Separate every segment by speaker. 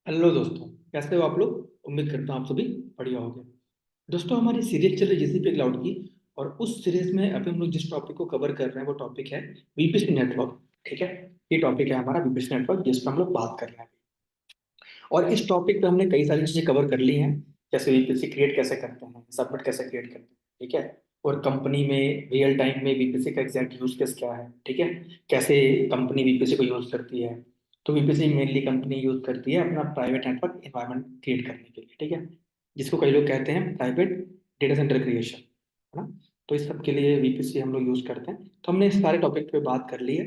Speaker 1: Hello दोस्तों, कैसे हो आप लोग। उम्मीद करता हूँ आप सभी बढ़िया होंगे। दोस्तों, हमारी सीरीज चल रही है जीसीपी क्लाउड की। और उस सीरीज में अभी हम लोग जिस टॉपिक को कवर कर रहे हैं वो टॉपिक है वीपीसी नेटवर्क। ठीक है, ये टॉपिक है हमारा वीपीसी नेटवर्क जिस पर हम लोग बात कर रहे हैं। और इस टॉपिक पे हमने कई सारी चीजें कवर कर ली हैं, जैसे वीपीसी क्रिएट कैसे करते हैं, सबमिट कैसे क्रिएट करते हैं। ठीक है, और कंपनी में रियल टाइम में वीपीसी का एग्जैक्ट यूज केस क्या है। ठीक है, कैसे कंपनी वीपीसी को यूज करती है। तो वीपीसी मेनली कंपनी यूज करती है अपना प्राइवेट नेटवर्क एनवायरनमेंट क्रिएट करने के लिए। ठीक है, जिसको कई लोग कहते हैं प्राइवेट डेटा सेंटर क्रिएशन, है ना। तो इस सब के लिए वीपीसी हम लोग यूज करते हैं। तो हमने इस सारे टॉपिक पे बात कर ली है।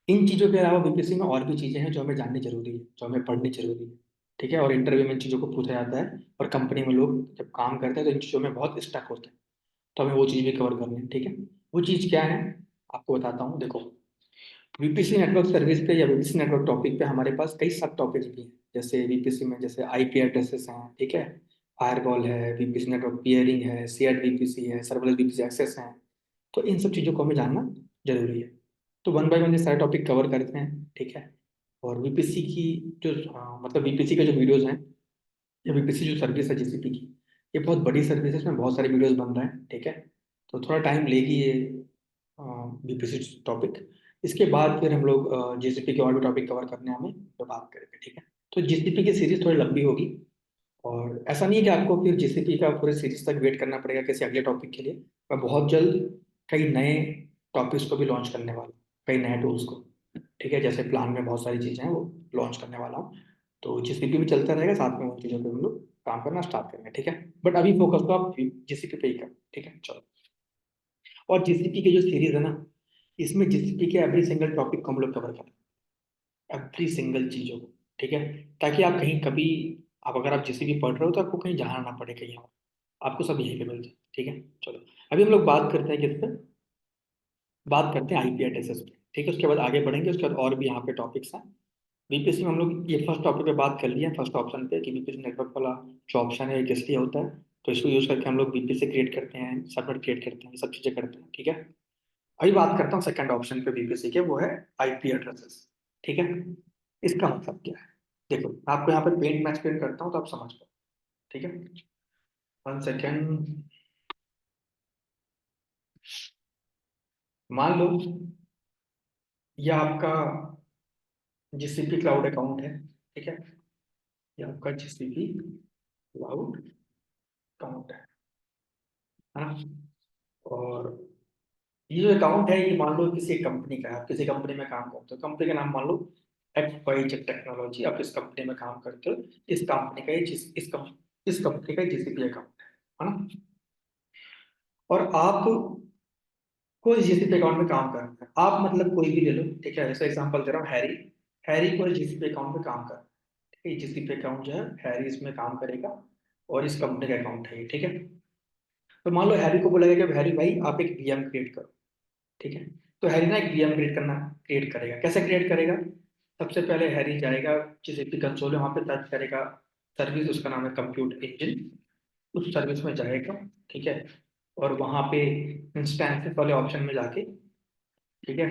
Speaker 1: इन चीज़ों के अलावा बीपीएससी में और भी चीज़ें हैं जो हमें जाननी जरूरी है, जो हमें पढ़नी जरूरी है। ठीक है, और इंटरव्यू में इन चीज़ों को पूछा जाता है। और कंपनी में लोग जब काम करते हैं तो इन चीज़ों में बहुत स्टक होते हैं। तो हमें वो चीज़ भी कवर करनी है। ठीक है, वो चीज़ क्या है आपको बताता हूँ। देखो, वीपीसी नेटवर्क सर्विस पे या वीपीसी नेटवर्क टॉपिक पे हमारे पास कई सब टॉपिक्स भी हैं। जैसे वीपीसी में जैसे आईपी एड्रेसेस हैं, ठीक है, फायरवॉल है, वीपीसी नेटवर्क पियरिंग है, शेयर्ड वीपीसी है, सर्वलेस वीपीसी एक्सेस है। तो इन सब चीज़ों को हमें जानना जरूरी है। तो वन बाय वन ये सारे टॉपिक कवर करते हैं। ठीक है, और वीपीसी की जो मतलब वीपीसी के जो वीडियोस हैं, या वीपीसी जो सर्विस है जीसीपी की, ये बहुत बड़ी सर्विस है। इसमें बहुत सारे वीडियोस बन रहे हैं। ठीक है, तो थोड़ा टाइम लेगी ये वीपीसी टॉपिक। इसके बाद फिर हम लोग जीसीपी के और भी टॉपिक कवर करने हमें तो बात करेंगे। ठीक है, तो जीसीपी की सीरीज थोड़ी लंबी होगी। और ऐसा नहीं है कि आपको फिर जीसीपी का पूरे सीरीज तक वेट करना पड़ेगा किसी अगले टॉपिक के लिए। मैं बहुत जल्द कई नए टॉपिक्स को भी लॉन्च करने वाला हूँ, कई नए टूल्स को। ठीक है, जैसे प्लान में बहुत सारी चीज़ें हैं वो लॉन्च करने वाला हूँ। तो जीसीपी भी चलता रहेगा, साथ में उन चीज़ों पे हम लोग काम करना स्टार्ट करेंगे। ठीक है, बट अभी फोकस तो आप जीसीपी पे ही करें। ठीक है, चलो। और जीसीपी की जो सीरीज है ना, इसमें जीसीपी के एवरी सिंगल टॉपिक को हम लोग कवर करें, एवरी सिंगल चीज़ों को। ठीक है, ताकि आप कहीं कभी, आप अगर आप जीसीपी पढ़ रहे हो तो आपको कहीं जाना ना पड़े कहीं और, आपको सब यहीं पे मिल जाए। ठीक है, चलो। अभी हम लोग बात करते हैं किस पे, बात करते हैं आईपी एड्रेसेस पे। ठीक है, उसके बाद आगे बढ़ेंगे। उसके बाद और भी यहाँ पे टॉपिक्स हैं। वीपीसी में हम लोग ये फर्स्ट टॉपिक पे बात कर लिया, फर्स्ट ऑप्शन पे, कि वीपीसी नेटवर्क वाला जो ऑप्शन है ये किस लिए होता है। तो इसको यूज करके हम लोग वीपीसी क्रिएट करते हैं, सबनेट क्रिएट करते हैं, ये सब चीजें करते हैं। ठीक है, अभी बात करता हूँ सेकंड ऑप्शन पे वीपीसी के, वो है आईपी एड्रेसेस। ठीक है, इसका मतलब क्या है। देखो, मैं आपको यहाँ पे पेंट में एक्सप्लेन करता हूँ तो आप समझ पाओ। ठीक है, वन सेकेंड। मान लो ये आपका जीसीपी क्लाउड अकाउंट है। ठीक है, ये आपका जीसीपी क्लाउड अकाउंट है ना। और ये जो अकाउंट है ये मान लो किसी कंपनी का है, आप किसी कंपनी में काम करते हो, कंपनी का नाम मान लो एक्स वाई जेड टेक्नोलॉजी, आप इस कंपनी में काम करते हो। इस कंपनी का ये इस कंपनी का जीसीपी अकाउंट है ना। और आप कोई जीसीपी अकाउंट में काम करते हैं, आप मतलब कोई भी ले लो। ठीक है, जैसे एग्जांपल दे रहा हूँ, हैरी। हैरी कोई जीसीपी अकाउंट में काम कर रहा है। ठीक है, जीसीपी अकाउंट जो है हैरी इसमें काम करेगा, और इस कंपनी का अकाउंट है ये। ठीक है, तो मान लो हैरी को बोला गया कि हैरी भाई आप एक वीएम क्रिएट करो। ठीक है, तो हैरी ना एक वीएम क्रिएट करेगा। कैसे क्रिएट करेगा। सबसे पहले हैरी जाएगा जीसीपी कंसोल है, वहां पे सर्च करेगा सर्विस, उसका नाम है कंप्यूट इंजन। उस सर्विस में जाएगा। ठीक है, और वहां पे इंस्टेंसेस वाले ऑप्शन में जाके, ठीक है,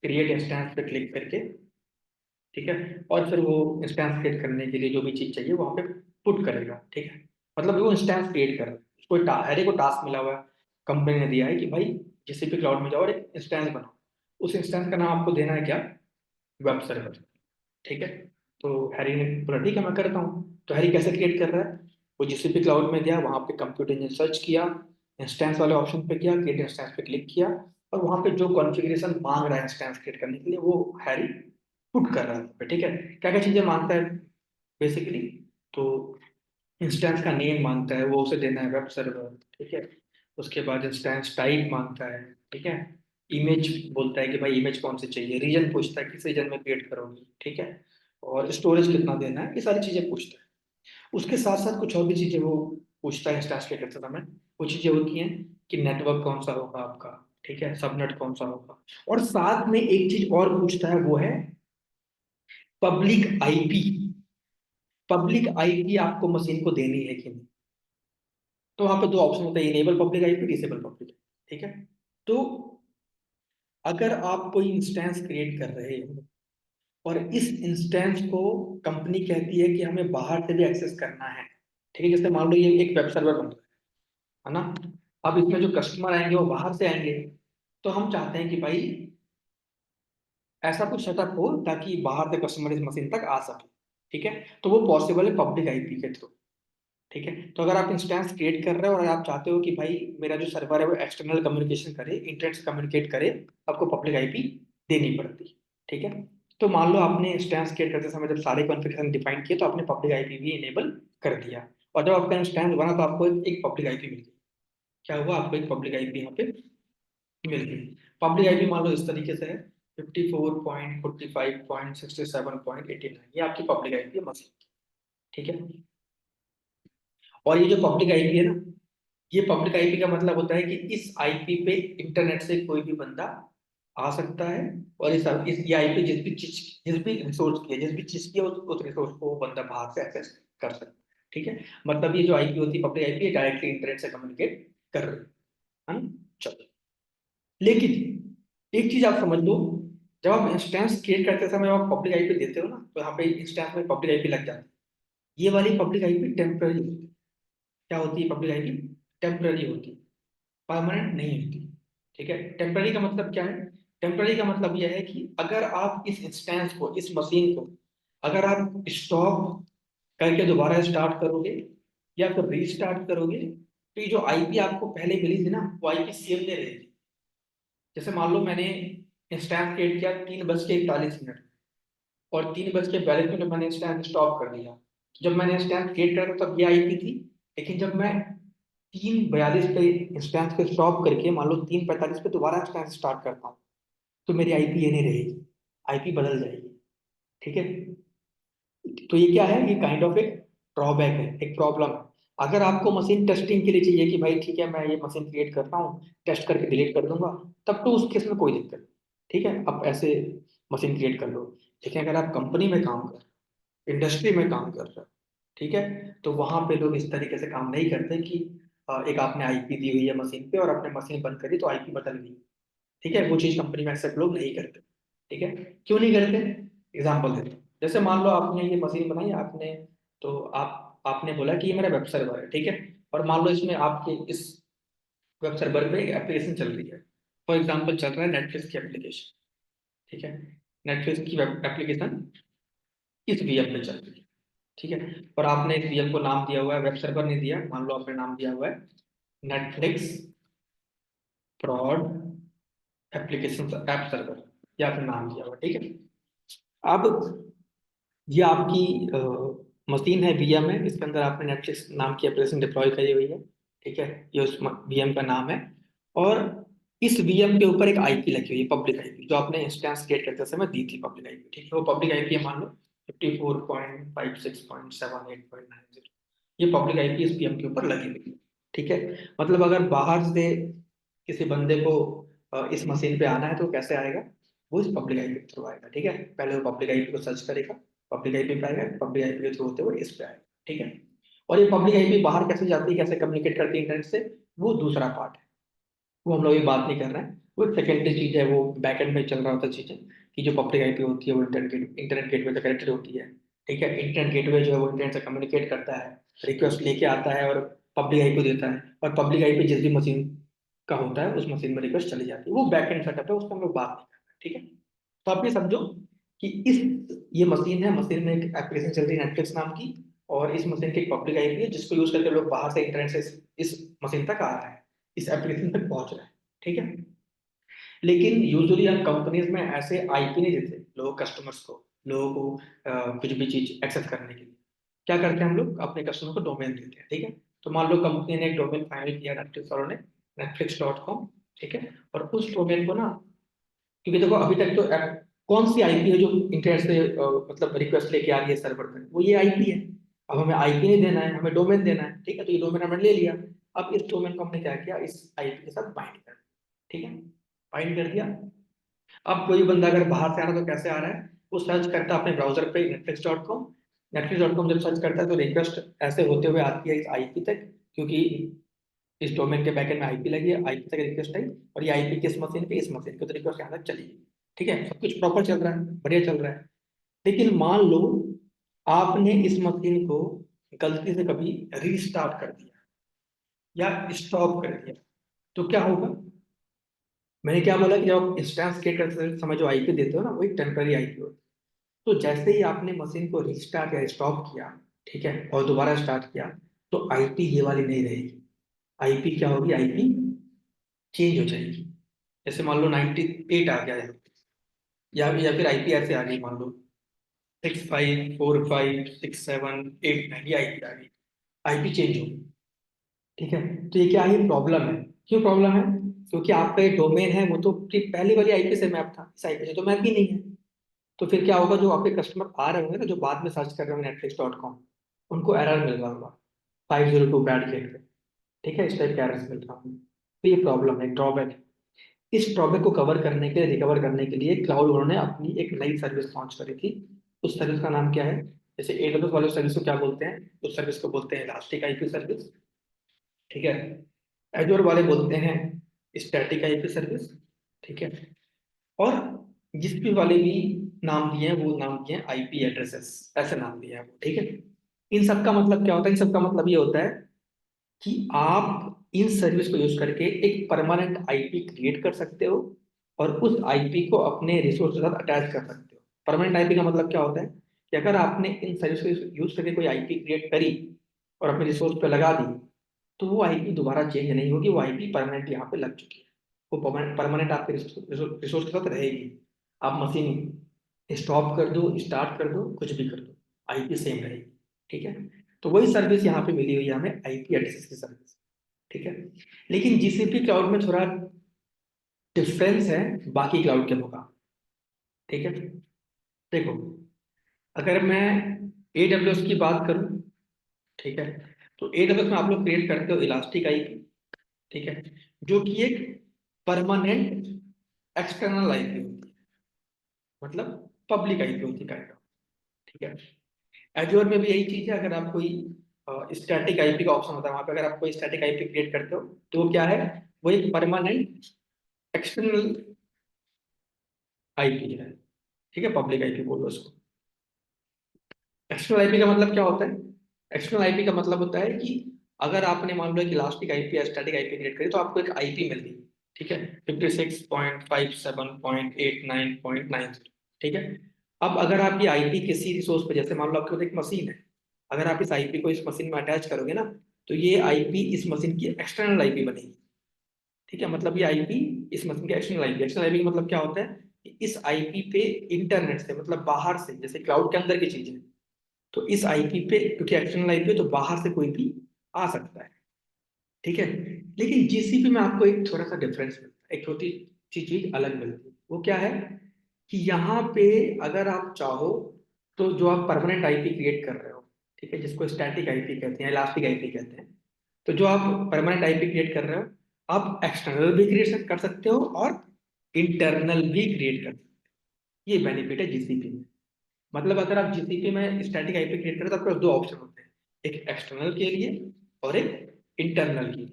Speaker 1: क्रिएट इंस्टेंस पे क्लिक करके, ठीक है, और फिर वो इंस्टेंस क्रिएट करने के लिए जो भी चीज चाहिए वहां पे पुट करेगा। ठीक है, मतलब वो इंस्टेंस क्रिएट कर रहा है। उसको हैरी को टास्क मिला हुआ है, कंपनी ने दिया है कि भाई जीसीपी क्लाउड में जाओ और एक इंस्टेंस बनाओ। उस इंस्टेंस का नाम आपको देना है क्या, वेब सर्वर। ठीक है, तो हैरी ने बोला ठीक है मैं करता हूँ। तो हैरी कैसे क्रिएट कर रहा है, वो जीसीपी क्लाउड में गया, वहां पे कंप्यूटर इंजन सर्च किया, इंस्टेंस वाले ऑप्शन पे गया, क्रिएट इंस्टेंस पे क्लिक किया, और वहां पे जो कॉन्फ़िगरेशन मांग रहा है इंस्टेंस क्रिएट करने के लिए वो हैरी पुट कर रहा है। ठीक है, क्या क्या चीजें मांगता है बेसिकली। तो इंस्टेंस का नेम मांगता है, वो उसे देना है वेब सर्वर। ठीक है, उसके बाद इंस्टेंस टाइप मांगता है। ठीक है, इमेज बोलता है कि भाई इमेज कौन सी चाहिए, रीजन पूछता है किस रीजन में क्रिएट करोगे। ठीक है, और स्टोरेज कितना देना है, ये सारी चीजें पूछता है। उसके साथ साथ कुछ और भी चीजें वो पूछता है इंस्टेंस क्रिएट करते समय। वो चीजें होती हैं कि नेटवर्क कौन सा होगा आपका, ठीक है, सबनेट कौन सा होगा। और साथ में एक चीज और पूछता है, वो है पब्लिक आईपी। पब्लिक आईपी आपको मशीन को देनी है कि नहीं। तो वहां पे दो ऑप्शन होता है, enable public IP, disable public. ठीक है, तो अगर आप कोई इंस्टेंस क्रिएट कर रहे हो और इस इंस्टेंस को कंपनी कहती है कि हमें बाहर से भी एक्सेस करना है। ठीक है, जैसे मान लो ये एक वेब सर्वर बन रहा है ना। अब इसमें जो कस्टमर आएंगे वो बाहर से आएंगे, तो हम चाहते हैं कि भाई ऐसा कुछ सेटअप हो ताकि बाहर से कस्टमर इस मशीन तक आ सके। ठीक है, तो वो पॉसिबल है पब्लिक आईपी के थ्रू। ठीक है, तो अगर आप इंस्टेंस क्रिएट कर रहे हो और आप चाहते हो कि भाई मेरा जो सर्वर है वो एक्सटर्नल कम्युनिकेशन करे, इंटरनेट से कम्युनिकेट करे, आपको पब्लिक आईपी देनी पड़ती। ठीक है, तो मान लो आपने इंस्टेंस क्रिएट करते समय जब सारे कॉन्फ़िगरेशन डिफाइन किए तो आपने पब्लिक आईपी भी इनेबल कर दिया, और जब आपका इंस्टेंस बना तो आपको एक पब्लिक आईपी मिल गई। क्या हुआ, आपको एक पब्लिक आईपी यहाँ पे मिल गई। पब्लिक आईपी मान लो इस तरीके से है 54.45.67.89, ये आपकी पब्लिक आईपी है मशीन की। ठीक है, और ये जो पब्लिक आईपी है ना, ये पब्लिक आईपी का मतलब होता है कि इस आईपी पे इंटरनेट से कोई भी बंदा आ सकता है, और इस ये आईपी जिस भी रिसोर्स की है, जिस भी चीज की है, उस रिसोर्स को वो बंदा बाहर से एक्सेस कर सकता है। ठीक है, मतलब ये जो आईपी होती है पब्लिक आईपी, डायरेक्टली इंटरनेट से कम्युनिकेट कर रही है ना। चलो, लेकिन एक चीज आप समझ लो, जब आप इंस्टेंस क्रिएट करते समय आप पब्लिक आईपी देते हो ना, तो यहाँ पे इंस्टेंस में पब्लिक आईपी लग जाती है। ये वाली पब्लिक आईपी टेम्पररी होती है। क्या होती है पब्लिक आईपी? टेम्पररी होती है, परमानेंट नहीं होती। ठीक है, टेम्पररी का मतलब क्या है? टेम्पररी का मतलब यह है कि अगर आप इस इंस्टेंस को, इस मशीन को अगर आप स्टॉप करके दोबारा स्टार्ट करोगे या फिर रीस्टार्ट करोगे, तो ये जो आईपी आपको पहले मिली थी ना, वो आईपी सेम नहीं रहेगी। जैसे मान लो मैंने इंस्टेंस क्रिएट किया 3:41 और 3:42 मैंने इंस्टेंस स्टॉप कर दिया। तो जब मैंने इंस्टेंस क्रिएट करा तब ये आईपी थी, लेकिन जब मैं 3:42 पे इंस्टेंस को स्टॉप करके मान लो 3:45 पे दोबारा इंस्टेंस स्टार्ट करता हूँ, तो मेरी आईपी ये नहीं रहेगी, आईपी बदल जाएगी। ठीक है, तो ये क्या है, ये काइंड ऑफ एक ड्रॉबैक है, एक प्रॉब्लम है। अगर आपको मशीन टेस्टिंग के लिए चाहिए कि भाई ठीक है मैं ये मशीन क्रिएट करता हूँ, टेस्ट करके डिलीट कर दूंगा, तब तो उस केस में कोई दिक्कत नहीं। ठीक है, आप ऐसे मशीन क्रिएट कर लो। लेकिन अगर आप कंपनी में काम कर, इंडस्ट्री में काम कर रहे हो, ठीक है, तो वहां पे लोग इस तरीके से काम नहीं करते कि एक आपने आईपी दी हुई है मशीन पे और आपने मशीन बंद करी तो आईपी बदल गई। ठीक है, वो चीज कंपनी में एक्सेप्ट लोग नहीं करते। ठीक है, क्यों नहीं करते? एग्जाम्पल देते हैं। जैसे मान लो आपने ये मशीन बनाई आपने, तो आपने बोला कि ये मेरा वेब सर्वर है। ठीक है, और मान लो इसमें आपके इस वेब सर्वर पे एक एप्लीकेशन चल रही है। फॉर एग्जाम्पल चल रहा है नेटफ्लिक्स की एप्लीकेशन। ठीक है, नेटफ्लिक्स की वेब एप्लीकेशन इस वीएम पे चल रही है। ठीक है, और आपने इस वीएम को नाम दिया हुआ है, वेब सर्वर नहीं दिया, मान लो आपने नाम दिया हुआ है नेटफ्लिक्स प्रॉड एप्लीकेशन ऐप सर्वर, या फिर नाम दिया हुआ। ठीक है, अब ये आपकी मशीन है, वीएम है, इसके अंदर आपने नेटफ्लिक्स नाम की एप्लीकेशन डिप्लॉय करी हुई है। ठीक है, ये उस वीएम का नाम है, और इस वीएम के ऊपर एक आईपी लगी हुई है, पब्लिक आईपी, जो आपने इंस्टेंस क्रिएट करते समय दी थी पब्लिक आईपी। ठीक है, वो पब्लिक आईपी है मान लो 54.56.78.90, ये पब्लिक आईपी इस वीएम के ऊपर लगी हुई है। ठीक है, मतलब अगर बाहर से किसी बंदे को इस मशीन पे आना है तो कैसे आएगा? वो इस पब्लिक आईपी के थ्रू आएगा। ठीक है, पहले वो पब्लिक आईपी को सर्च करेगा, पब्लिक आईपी पे आएगा, पब्लिक आईपी के थ्रू होते हुए इस पे आएगा। ठीक है, और ये पब्लिक आईपी बाहर कैसे जाती है, कैसे कम्युनिकेट करती है इंटरनेट से, वो दूसरा पार्ट है, वो हम लोग ये बात नहीं कर रहे हैं। वो एक सेकेंडरी चीज है, वो बैकएंड में चल रहा होता है चीजें, कि जो पब्लिक आईपी होती है वो इंटरनेट गेटवे से कनेक्टेड होती है। ठीक है, इंटरनेट गेटवे जो है वो इंटरनेट से कम्युनिकेट करता है, रिक्वेस्ट लेके आता है और पब्लिक आईपी देता है, और पब्लिक आईपी जिस भी मशीन का होता है उस मशीन में रिक्वेस्ट चली जाती है। वो बैकएंड सेटअप है, उसको हम लोग बात नहीं कर रहे। ठीक है, तो आप ये समझो कि इस ये मशीन है, मशीन में एक एप्लीकेशन चल रही है नेटफ्लिक्स नाम की, और इस मशीन की एक पब्लिक आईपी है जिसको यूज करके लोग बाहर से इंटरनेट से इस मशीन तक आ रहे हैं, इस एप्लीकेशन तक पहुंच रहे हैं। ठीक है, लेकिन यूजुअली हम कंपनीज में ऐसे आईपी नहीं देते लोग कस्टमर्स को, लोगों को कुछ भी चीज एक्सेस करने के लिए। क्या करते हैं हम लोग? अपने कस्टमर को डोमेन देते हैं। ठीक है, तो मान लो कंपनी ने एक डोमेन फाइनल किया नेटफ्लिक्स वालों ने, netflix.com। ठीक है, और उस डोमेन को ना, क्योंकि देखो अभी तक तो कौन सी आईपी है जो इंटरनेट से मतलब रिक्वेस्ट लेके आ रही है सर्वर तक? वो ये आईपी है। अब हमें आईपी नहीं देना है, हमें डोमेन देना है। ठीक है, तो ये डोमेन हमने ले लिया। अब इस डोमेन को हमने क्या किया, इस आईपी के साथ बाइंड कर दिया। ठीक है, बाइंड कर दिया। अब कोई बंदा अगर बाहर से आ रहा है तो कैसे आ रहा है? वो सर्च करता है अपने ब्राउजर पे netflix.com। netflix.com जब सर्च करता है तो रिक्वेस्ट ऐसे होते हुए आती है इस आईपी तक, क्योंकि इस डोमेन के बैकएंड में आईपी लगी है, आईपी तक रिक्वेस्ट आई, और ये आईपी किस मशीन पे? इस मशीन पे, तो रिक्वेस्ट यहाँ तक चली। ठीक है, सब कुछ प्रॉपर चल रहा है, बढ़िया चल रहा है। लेकिन मान लो आपने इस मशीन को गलती से कभी रीस्टार्ट कर दिया या स्टॉप कर दिया, तो क्या होगा? मैंने क्या बोला कि जब आप इंस्टेंस क्रिएट करते समय जो आईपी देते हो ना, वो एक टेम्पररी आईपी होती है। तो जैसे ही आपने मशीन को रीस्टार्ट या स्टॉप किया, ठीक है, और दोबारा स्टार्ट किया, तो आईपी ये वाली नहीं रहेगी। आईपी क्या होगी? आईपी चेंज हो जाएगी। जैसे मान लो 98 आ गया है, या फिर आईपी ऐसे आ गई, मान लो 65456789, ये आईपी आ गई। आईपी चेंज होगी, ठीक है। तो ये क्या है? प्रॉब्लम है। क्यों प्रॉब्लम है? क्योंकि आपका ये डोमेन है वो तो पहली वाली आईपी से मैप था, इस आईपी से तो मैप ही नहीं है। तो फिर क्या होगा? जो आपके कस्टमर आ रहे होंगे ना, जो बाद में सर्च कर रहे होंगे netflix.com, उनको एरर मिल रहा होगा 502 बैड गेट पे, ठीक है, इस टाइप का एरर मिल रहा होगा। तो ये प्रॉब्लम है, ड्रॉबैक। इस ड्रॉबैक को कवर करने के लिए, रिकवर करने के लिए क्लाउड उन्होंने अपनी एक नई सर्विस लॉन्च करी थी। उस सर्विस का नाम क्या है? जैसे एडब्ल्यूएस वाले सर्विस को क्या बोलते हैं? उस सर्विस को बोलते हैं इलास्टिक आईपी सर्विस, ठीक है। एजोर वाले बोलते हैं स्टैटिक आईपी सर्विस, ठीक है। और जिसपी वाले भी नाम दिए हैं, वो नाम दिए हैं आईपी एड्रेसेस, ऐसे नाम दिए हैं वो, ठीक है। इन सब का मतलब क्या होता है? इन सब का मतलब ये होता है कि आप इन सर्विस को यूज करके एक परमानेंट आईपी क्रिएट कर सकते हो और उस आईपी को अपने रिसोर्स के साथ अटैच कर सकते हो। परमानेंट आईपी का मतलब क्या होता है कि अगर आपने इन सर्विस को यूज करके कोई आईपी क्रिएट करी और अपने रिसोर्स पे लगा दी, तो वो आईपी दोबारा चेंज नहीं होगी, वो आईपी परमानेंट यहाँ पे लग चुकी है। वो परमानेंट आपके रिसोर्स के साथ रहेगी। आप मशीन स्टॉप कर दो, स्टार्ट कर दो, कुछ भी कर दो, आईपी सेम रहेगी, ठीक है। तो वही सर्विस यहाँ पे मिली हुई है हमें, आईपी एड्रेसेस की सर्विस, ठीक है। लेकिन जीसीपी क्लाउड में थोड़ा डिफरेंस है बाकी क्लाउड के मुकाबले, ठीक है। देखो, अगर मैं एडब्ल्यूएस की बात करूं, ठीक है, तो एडब्ल्यूएस में आप लोग क्रिएट करते हो इलास्टिक आईपी, ठीक है, जो कि एक परमानेंट एक्सटर्नल आईपी होती है, मतलब पब्लिक आईपी होती है काइंड ऑफ, ठीक है। एज्योर में भी यही चीज है। अगर आप कोई स्टैटिक आईपी का ऑप्शन होता है, वहां पे अगर आप कोई स्टैटिक आईपी क्रिएट करते हो, तो वो क्या है? वो एक परमानेंट एक्सटर्नल आईपी है, ठीक है, पब्लिक आईपी बोलो उसको। एक्सटर्नल आईपी का मतलब क्या होता है? एक्सटर्नल आईपी का मतलब होता है कि अगर आपने मान लो एक इलास्टिक आईपी या स्टैटिक आईपी क्रिएट करी, तो आपको एक आईपी मिल गई, ठीक है, 56.57.89.90, ठीक है। अब अगर आप ये आईपी किसी रिसोर्स पे, जैसे मान लो आपके पास एक मशीन है, अगर आप इस आईपी को इस मशीन में अटैच करोगे ना, तो ये आईपी इस मशीन की एक्सटर्नल आईपी बनेगी, ठीक है। मतलब ये आईपी इस मशीन की एक्सटर्नल आईपी, एक्सटर्नल आईपी का मतलब क्या होता है कि इस आईपी पे इंटरनेट से, मतलब बाहर से, जैसे क्लाउड के अंदर की चीज है, तो इस आईपी पे, क्योंकि एक्सटर्नल आईपी है, तो बाहर से कोई भी आ सकता है, ठीक है। लेकिन जीसीपी में आपको एक थोड़ा सा डिफरेंस मिलता है, एक छोटी सी चीज अलग मिलती है। वो क्या है कि यहाँ पे अगर आप चाहो, तो जो आप परमानेंट आईपी क्रिएट कर रहे हो, ठीक है, जिसको स्टैटिक आईपी कहते हैं, इलास्टिक आईपी कहते हैं, तो जो आप परमानेंट आईपी क्रिएट कर रहे हो, आप एक्सटर्नल भी क्रिएट कर सकते हो और इंटरनल भी क्रिएट कर सकते हो। ये बेनिफिट है जीसीपी में। मतलब अगर आप जीसीपी में स्टैटिक आईपी क्रिएट करें, तो आपके पास दो ऑप्शन होते हैं, एक एक्सटर्नल के लिए और एक इंटरनल के लिए,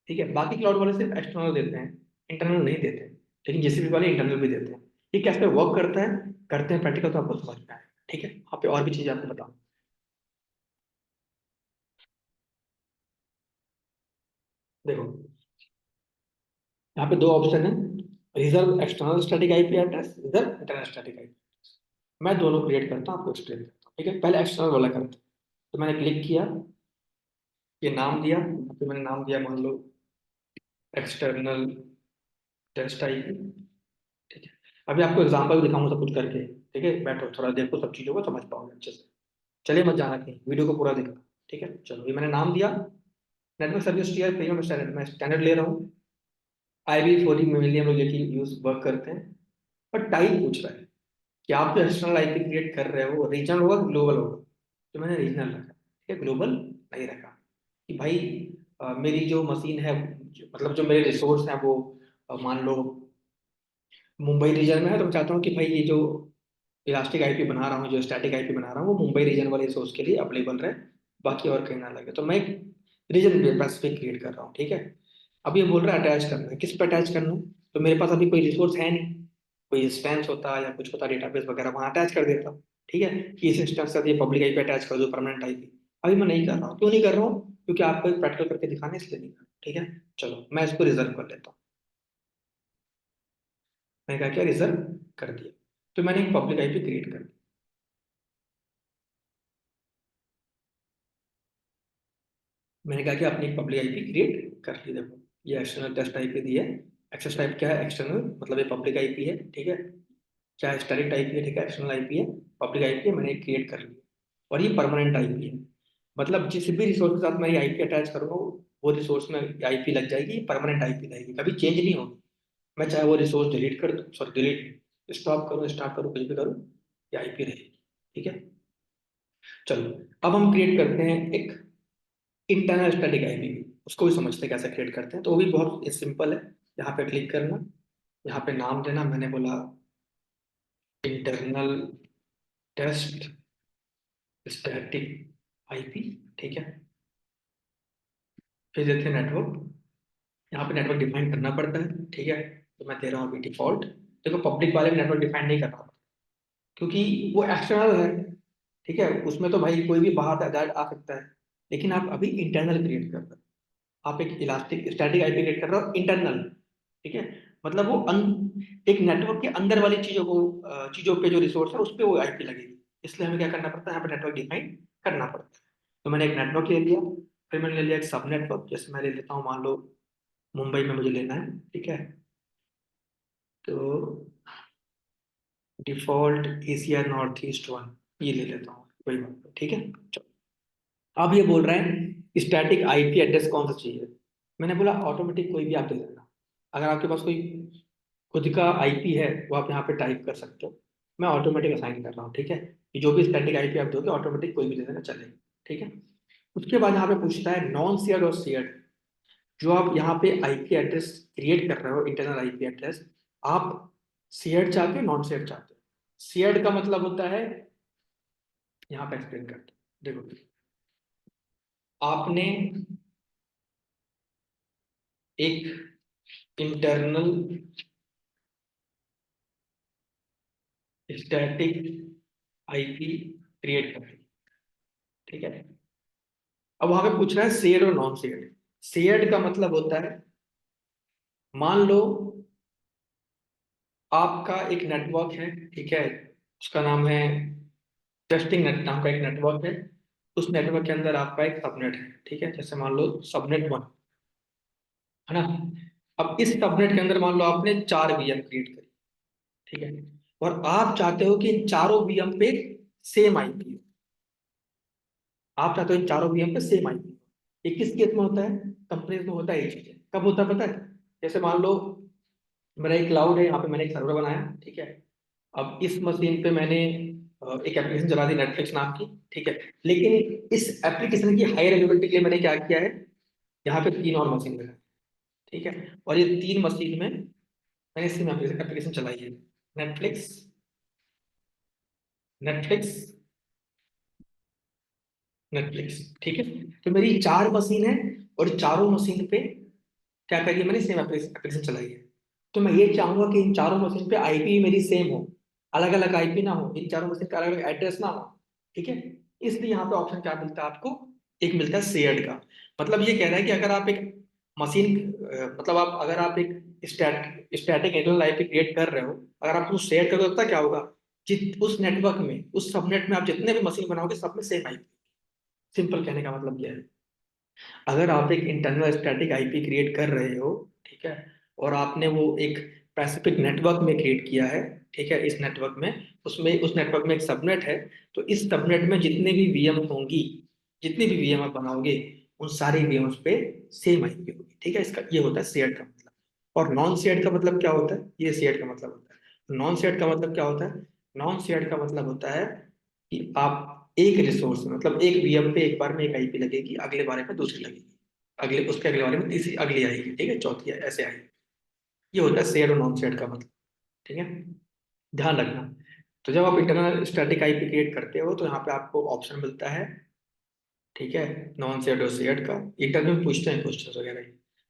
Speaker 1: ठीक है। बाकी क्लाउड वाले सिर्फ एक्सटर्नल देते हैं, इंटरनल नहीं देते, लेकिन जीसीपी वाले इंटरनल भी देते हैं। ये कैसे वर्क करता है, करते हैं प्रैक्टिकल, तो आपको समझ में आएगा, ठीक है। वहाँ पे और भी चीजें आपको बताऊँ। देखो, यहाँ पे दो ऑप्शन है, reserve external static IP address, reserve internal static IP. मैं दोनों क्रिएट करता हूँ, आपको एक्सप्लेन करता हूँ, ठीक है। पहले एक्सटर्नल वाला करते हैं। तो मैंने क्लिक किया, ये नाम दिया, फिर मैंने नाम दिया मान लो एक्सटर्नल टेस्ट आईपी, ठीक है। अभी आपको एग्जांपल दिखाऊंगा सब कुछ करके, ठीक है। बैठो थोड़ा देखो, सब चीजों को समझ पाओगे अच्छे से। चलिए मत जाना कहीं, वीडियो को पूरा देखना, ठीक है। चलो, ये मैंने नाम दिया network service tier premium standard, मैं स्टैंडर्ड ले रहा हूँ। IPv4 में हम लोग ये यूज वर्क करते हैं। पर टाइप पूछ रहा है कि आप जो एक्सटर्नल आईपी क्रिएट कर रहे हो, रीजनल होगा, ग्लोबल होगा। तो मैंने रीजनल रखा, ठीक है, ग्लोबल नहीं रखा। कि भाई मेरी जो मशीन है, मतलब जो मेरे रिसोर्स हैं वो मान लो मुंबई रीजन में है, तो मैं चाहता हूँ कि भाई ये जो इलास्टिक आईपी बना रहा हूँ, जो स्टैटिक आईपी बना रहा हूँ, वो मुंबई रीजन वाले रिसोर्स के लिए अवेलेबल रहे, बाकी और कहीं ना लगे। तो मैं रीजन बेस पे क्रिएट कर रहा हूँ, ठीक है। अब ये बोल रहा है अटैच करना है, किस पे अटैच करना है? तो मेरे पास अभी कोई रिसोर्स है नहीं, कोई इंस्टेंस होता या कुछ होता डेटाबेस वगैरह, वहाँ अटैच कर देता, ठीक है, कि इस इंस्टेंस के साथ ये पब्लिक आईपी अटैच कर दो परमानेंट आईपी। अभी मैं नहीं कर रहा हूँ, क्यों नहीं कर रहा हूँ? क्योंकि आपको एक प्रैक्टिकल करके दिखाना है, इसलिए नहीं कर रहा हूं। ठीक है, चलो मैं इसको रिजर्व कर लेता हूँ। मैंने कहा क्या, रिजर्व कर दिया। तो मैंने एक पब्लिक आईपी क्रिएट कर दी। मैंने कहा कि आपने एक पब्लिक आईपी क्रिएट कर ली। देखो ये एक्सटर्नल टेस्ट आईपी दी है। एक्सेस टाइप क्या है, एक्सटर्नल, मतलब ये पब्लिक आईपी है। ठीक है, क्या स्टैटिक आईपी है, ठीक है, एक्सटर्नल आईपी है, पब्लिक आईपी है, मैंने क्रिएट कर लिया। और ये परमानेंट आईपी है, मतलब जिस भी रिसोर्स के साथ मैं ये आईपी अटैच करूंगा वो रिसोर्स में आईपी लग जाएगी, ये परमानेंट आईपी रहेगी, कभी चेंज नहीं होगी। मैं चाहे वो रिसोर्स डिलीट कर दूं, सॉरी डिलीट स्टॉप करूं, स्टार्ट करूं, कुछ भी करूं, ये आईपी रहेगी। ठीक है, चलो अब हम क्रिएट करते हैं एक इंटरनल स्टैटिक आईपी। उसको भी समझते हैं कैसे क्रिएट करते हैं, तो वो भी बहुत सिंपल है। यहाँ पे क्लिक करना, यहाँ पे नाम देना, मैंने बोला इंटरनल टेस्ट स्टैटिक आईपी। ठीक है, फिर देते हैं नेटवर्क। यहाँ पे नेटवर्क डिफाइन करना पड़ता है। ठीक है, तो मैं दे रहा हूँ अभी डिफॉल्ट। देखो पब्लिक वाले में नेटवर्क डिफाइन नहीं करना पड़ता, क्योंकि वो एक्सटर्नल है। ठीक है, उसमें तो भाई कोई भी बाहर आ सकता है। लेकिन आप अभी इंटरनल क्रिएट कर रहे हो, आप एक इलास्टिक स्टैटिक आईपी क्रिएट कर रहे हो इंटरनल। ठीक है, मतलब वो एक नेटवर्क के अंदर वाली चीजों को, चीजों पे जो रिसोर्स है उस पे वो आईपी लगेगी। इसलिए हमें क्या करना पड़ता है, यहाँ पे नेटवर्क डिफाइन करना पड़ता है। तो मैंने एक नेटवर्क ले लिया, फिर मैंने ले लिया एक सब नेटवर्क। जैसे मैं ले लेता हूँ, मान लो मुंबई में मुझे लेना है। ठीक है, तो default Asia north east one ये ले लेता हूँ, कोई बात नहीं। ठीक है, चलो अब ये बोल रहा है स्टैटिक आईपी एड्रेस कौन सा चाहिए। मैंने बोला ऑटोमेटिक कोई भी आप दे देना। अगर आपके पास कोई खुद का आईपी है वो आप यहाँ पे टाइप कर सकते हो। मैं ऑटोमेटिक असाइन कर रहा हूँ। ठीक है, कि जो भी स्टैटिक आईपी आप दोगे ऑटोमेटिक कोई भी दे देना चलेगा। ठीक है, उसके बाद यहाँ पे पूछता है नॉन शेयर्ड और शेयर्ड। जो आप यहाँ पे आईपी एड्रेस क्रिएट कर रहे हो, इंटरनल आईपी एड्रेस, आप शेयर्ड चाहते हो, नॉन शेयर्ड चाहते हो? शेयर्ड का मतलब होता है, यहाँ पे एक्सप्लेन करते हैं। देखो आपने एक इंटरनल स्टैटिक आईपी क्रिएट कर ली। ठीक है, अब वहां पे पूछ रहा है शेयर्ड और नॉन शेयर्ड। शेयर्ड का मतलब होता है, मान लो आपका एक नेटवर्क है। ठीक है, उसका नाम है टेस्टिंग नेट नाम का एक नेटवर्क है। उस नेटवर्क के अंदर आपका एक सबनेट है। ठीक है, जैसे मान लो सबनेट वन है ना। अब इस सबनेट के अंदर मान लो आपने 4 वीएम क्रिएट करी। ठीक है, और आप चाहते हो कि इन चारों वीएम पे सेम आईपी हो। आप चाहते हो इन चारों वीएम पे सेम आईपी। ये किस केस में होता है, कंपनीज में होता है ये चीज। कब होता है पता है? जैसे मान लो मेरा एक क्लाउड है, यहाँ पे मैंने एक सर्वर बनाया। ठीक है, अब इस मशीन पे मैंने एक एप्लीकेशन चला दी नेटफ्लिक्स नाम की। ठीक है, लेकिन इस एप्लीकेशन की हाई अवेलेबिलिटी के लिए मैंने क्या किया है, यहाँ पे 3 और मशीन लगाई। ठीक है, और ये 3 मशीन में मैंने सेम एप्लीकेशन चलाई है, नेटफ्लिक्स, नेटफ्लिक्स, नेटफ्लिक्स। ठीक है, तो मेरी 4 मशीन है, और चारों मशीन पे क्या करिए, मैंने सेम एप्लीकेशन चलाई है। तो मैं ये चाहूंगा कि इन चारों मशीन पे आईपी मेरी सेम हो, अलग अलग आईपी ना हो, इन चारों मशीन का अलग अलग एड्रेस ना हो। ठीक है, इसलिए यहाँ पे ऑप्शन क्या मिलता है आपको, एक मिलता है शेयर्ड का। मतलब ये कह रहा है कि अगर आप एक मशीन, मतलब आप अगर आप एक स्टैटिक इंटरनल आईपी क्रिएट कर रहे हो, अगर आप उसको शेयर करोगे तो पता क्या होगा, जित उस नेटवर्क में, उस सबनेट में आप जितने भी मशीन बनाओगे सब में सेम आईपी। सिंपल कहने का मतलब यह है, अगर आप एक इंटरनल स्टैटिक आईपी क्रिएट कर रहे हो, ठीक है, और आपने वो एक स्पेसिफिक नेटवर्क में क्रिएट किया है। ठीक है, इस नेटवर्क में, उसमें उस नेटवर्क में एक सबनेट है। तो इस सबनेट में जितने भी वीएम होंगी, जितनी भी वीएम आप बनाओगे, उन सारे वीएम्स पे सेम आईपी होगी। ठीक है, इसका ये होता है शेयर्ड का मतलब। और नॉन शेयर्ड का मतलब क्या होता है, ये शेयर्ड का मतलब होता है। नॉन शेयर्ड का मतलब क्या होता है, नॉन शेयर्ड का मतलब होता है कि आप एक रिसोर्स मतलब एक वीएम पे एक बार में एक आईपी लगेगी, अगले बारे में दूसरी लगेगी, अगले उसके अगले बारे में तीसरी अगली आएगी। ठीक है, चौथी ऐसे आएगी। ये होता है शेयर और नॉन शेयर का मतलब। ठीक है, ध्यान रखना। तो जब आप इंटरनल स्टैटिक आईपी क्रिएट करते हो तो यहाँ पे आपको ऑप्शन मिलता है। ठीक है, नॉन शेयर्ड और शेयर्ड का इंटरव्यू में पूछते हैं क्वेश्चन वगैरह।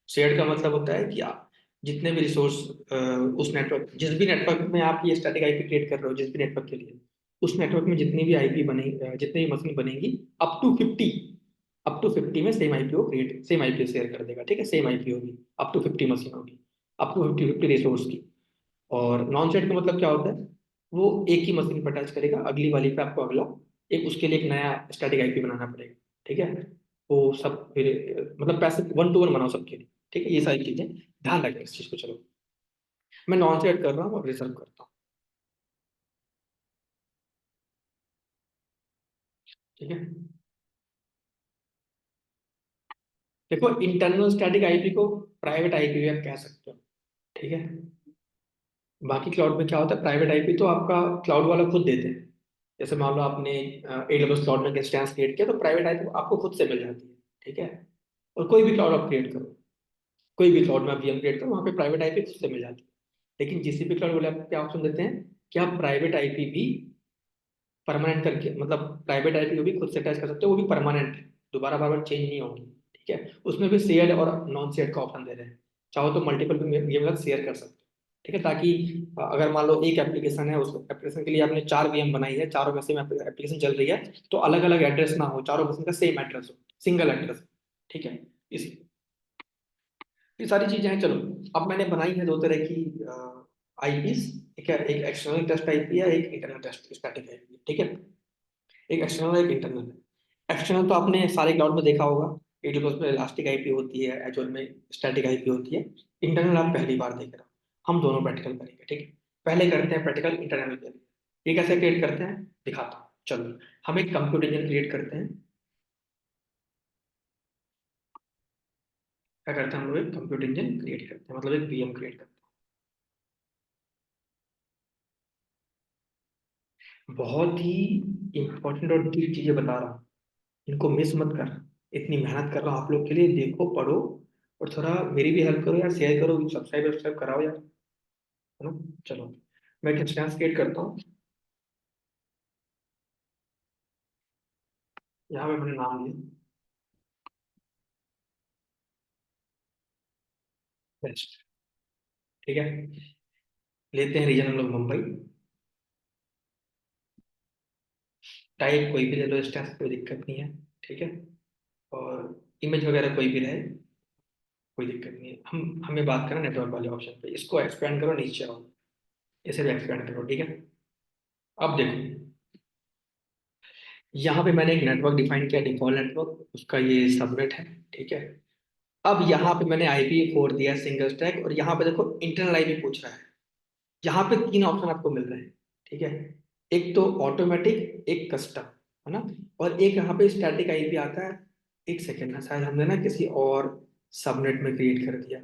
Speaker 1: शेयर्ड का मतलब होता है कि आप जितने भी रिसोर्स उस नेटवर्क, जिस भी नेटवर्क में आप ये स्टैटिक आईपी क्रिएट कर रहे हो, जिस भी नेटवर्क के लिए, उस नेटवर्क में जितनी भी आईपी बने, जितनी भी मशीन बनेंगी, अप टू 50 में सेम आईपी शेयर कर देगा। ठीक है, सेम आईपी होगी, अप टू 50 मशीन होगी, अप टू 50 रिसोर्स की। और नॉन सेट का मतलब क्या होता है, वो एक ही मशीन पर अटैच करेगा, अगली वाली पे आपको अगला, एक उसके लिए एक नया स्टैटिक आईपी बनाना पड़ेगा। ठीक है, वो सब फिर मतलब पैसे 1 to 1 बनाओ सबके लिए। ठीक है, ये सारी चीजें ध्यान रखें इस चीज को। चलो, मैं नॉन सेट कर रहा हूँ और रिजर्व करता हूँ। ठीक है, देखो इंटरनल स्टैटिक आईपी को प्राइवेट आईपी भी आप कह सकते हो। ठीक है, बाकी क्लाउड में क्या होता है, प्राइवेट आईपी तो आपका क्लाउड वाला खुद देते हैं। जैसे मान लो आपने AWS क्लाउड में इंस्टेंस क्रिएट किया, तो प्राइवेट आईपी आपको खुद से मिल जाती है। ठीक है, और कोई भी क्लाउड आप क्रिएट करो, कोई भी क्लाउड में आप VM क्रिएट करो, वहाँ पे प्राइवेट आईपी खुद से मिल जाती है। लेकिन GCP क्लाउड वाले आपको क्या ऑप्शन देते हैं कि आप प्राइवेट आईपी भी परमानेंट करके, मतलब प्राइवेट आईपी को भी खुद से अटैच कर सकते हो, वो भी परमानेंट है, दोबारा बार बार चेंज नहीं होगी। ठीक है, उसमें भी शेयर्ड और नॉन शेयर्ड का ऑप्शन दे रहे हैं। चाहो तो मल्टीपल भी VM के साथ शेयर कर सकते हो। ठीक है, ताकि अगर मान लो एक एप्लीकेशन है, उस एप्लीकेशन के लिए आपने 4 VM बनाई है, चारों में सेम एप्लीकेशन चल रही है, तो अलग अलग एड्रेस ना हो, चारों मशीन का सेम एड्रेस हो, सिंगल एड्रेस। ठीक है, इस ये सारी चीजें हैं। चलो, अब मैंने बनाई है दो तरह की आईपीस। ठीक है, एक एक्सटर्नल टेस्ट आईपी है, एक इंटरनल टेस्ट स्टैटिक आईपी। ठीक है, एक एक्सटर्नल है, एक इंटरनल है। एक्सटर्नल तो आपने सारे क्लाउड में देखा होगा, AWS में इलास्टिक आईपी होती है, एजोर में स्टैटिक आईपी होती है। इंटरनल आप पहली बार देख रहे हो, हम दोनों प्रैक्टिकल करेंगे। ठीक है, पहले करते हैं प्रैक्टिकल इंटरनल के लिए। ये कैसे क्रिएट करते हैं दिखाता हूँ। चलो, हम एक कंप्यूटर इंजन क्रिएट करते हैं। क्या करते हैं हम लोग, एक कंप्यूटर इंजन क्रिएट करते हैं, मतलब एक VM क्रिएट करते हैं। बहुत ही इंपॉर्टेंट और डीप चीजें बता रहा हूँ, इनको मिस मत कर। इतनी मेहनत कर रहा हूँ आप लोग के लिए, देखो पढ़ो, और थोड़ा मेरी भी हेल्प करो यार, शेयर करो, सब्सक्राइब कराओ यार, है ना। चलो, मैं एक इंस्टेंस क्रिएट करता हूँ। यहाँ पे मैंने नाम लिया बेस्ट। ठीक है, लेते हैं रीजन हम लोग मुंबई। टाइप कोई भी ले लो, इंस्टेंस कोई दिक्कत नहीं है। ठीक है, और इमेज वगैरह कोई भी रहे, कोई दिक्कत नहीं है। हम हमें बात करें नेटवर्क वाले ऑप्शन पे, इसको एक्सपेंड करो, नीचे आओ, इसे भी एक्सपेंड करो। ठीक है, अब देखो, यहाँ पे मैंने एक नेटवर्क डिफाइन किया, डिफॉल्ट नेटवर्क, उसका ये सबनेट है। ठीक है, अब यहाँ पे मैंने IP4 दिया, सिंगल स्टैक, और यहाँ पे देखो इंटरनल आईपी पूछ रहा है। यहाँ पे 3 ऑप्शन आपको मिल रहे हैं। ठीक है, एक तो ऑटोमेटिक, एक कस्टम, है ना, और एक यहाँ पे स्टैटिक आईपी आता है। एक सेकेंड ना, शायद हमने ना किसी और सबनेट में क्रिएट कर दिया।